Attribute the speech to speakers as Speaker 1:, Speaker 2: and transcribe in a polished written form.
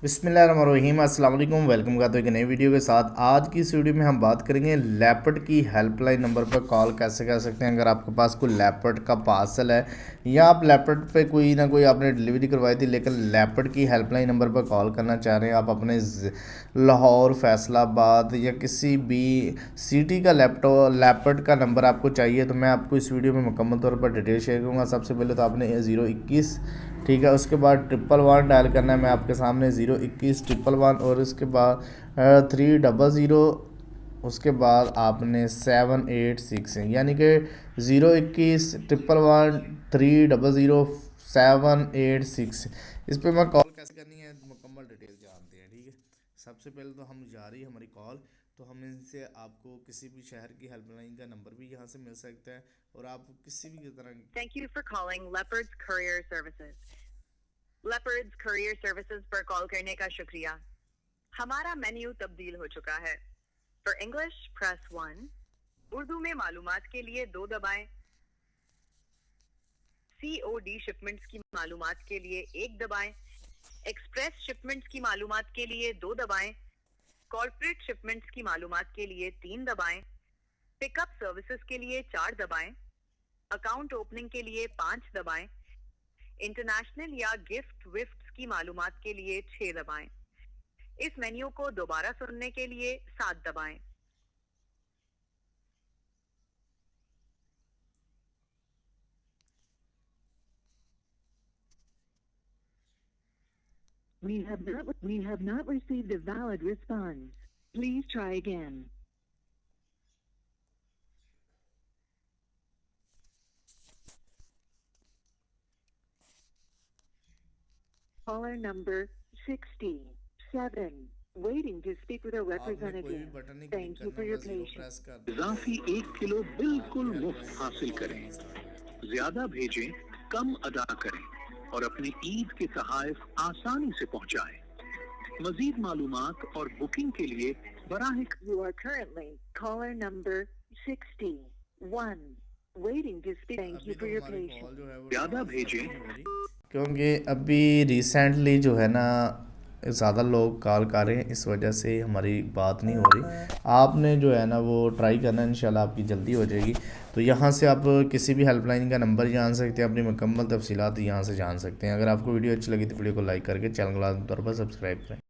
Speaker 1: बिस्मिल्लाहिर्रहमानिर्रहीम अस्सलाम वालेकुम। वेलकम करते हैं एक नई वीडियो के साथ। आज की इस वीडियो में हम बात करेंगे लेपर्ड की हेल्पलाइन नंबर पर कॉल कैसे कर सकते हैं। अगर आपके पास कोई लेपर्ड का पार्सल है या आप लेपर्ड पे कोई ना कोई आपने डिलीवरी करवाई थी लेकिन लेपर्ड की हेल्पलाइन नंबर पर कॉल करना चाह रहे हैं, आप अपने लाहौर, फैसलाबाद या किसी भी सिटी का लेपर्ड का नंबर आपको चाहिए तो मैं आपको इस वीडियो में मुकम्मल तौर पर डिटेल शेयर करूँगा। सबसे पहले तो आपने 021, ठीक है, उसके बाद 111 डायल करना है। मैं आपके सामने 021 111 और उसके बाद 300, उसके बाद आपने 786 यानी कि 021 111 300 786। इस पर मैं कॉल कैसे करनी है मुकम्मल डिटेल जानते हैं, ठीक है। सबसे पहले तो हम जा रही है हमारी कॉल, तो हम इनसे आपको किसी भी शहर की हेल्पलाइन का नंबर भी यहाँ से मिल सकता है और आप किसी भी तरह।
Speaker 2: Thank you for calling leopards courier services. Leopards courier services पर कॉल करने का शुक्रिया। हमारा मेन्यू तब्दील हो चुका है। फॉर इंग्लिश प्रेस 1, उर्दू में मालूमात के लिए 2 दबाएं। COD शिपमेंट्स की मालूमात के लिए 1 दबाएं। एक्सप्रेस शिपमेंट्स की मालूमात के लिए 2 दबाएं। कॉर्पोरेट शिपमेंट्स की मालूमात के लिए 3 दबाएं। पिकअप सर्विसेज के लिए 4 दबाएं। अकाउंट ओपनिंग के लिए 5 दबाएं। इंटरनेशनल या गिफ्ट विफ्ट की मालूमात के लिए 6 दबाएं। इस मेन्यू को दोबारा सुनने के लिए 7 दबाएं।
Speaker 3: We have not received a valid response. Please try again. Caller number 67. Waiting to speak with a representative. Thank you for your patience.
Speaker 4: इजाफी 1 kilo बिल्कुल मुफ्त हासिल करें। ज्यादा भेजें, कम अदा करें और अपने ईद के तोहफे आसानी से पहुंचाएं। मजीद मालूमात और बुकिंग के लिए बराह
Speaker 3: You are currently caller number 61. Waiting to speak. Thank you for your patience.
Speaker 4: ज्यादा भेजें।
Speaker 1: क्योंकि अभी रिसेंटली जो है ना ज़्यादा लोग कॉल कर रहे हैं, इस वजह से हमारी बात नहीं हो रही। आपने जो है ना वो ट्राई करना, इंशाल्लाह आपकी जल्दी हो जाएगी। तो यहाँ से आप किसी भी हेल्पलाइन का नंबर जान सकते हैं, अपनी मुकम्मल तफसीलात यहाँ से जान सकते हैं। अगर आपको वीडियो अच्छी लगी तो वीडियो को लाइक करके चैनल को लाजमी तौर पर सब्सक्राइब करें।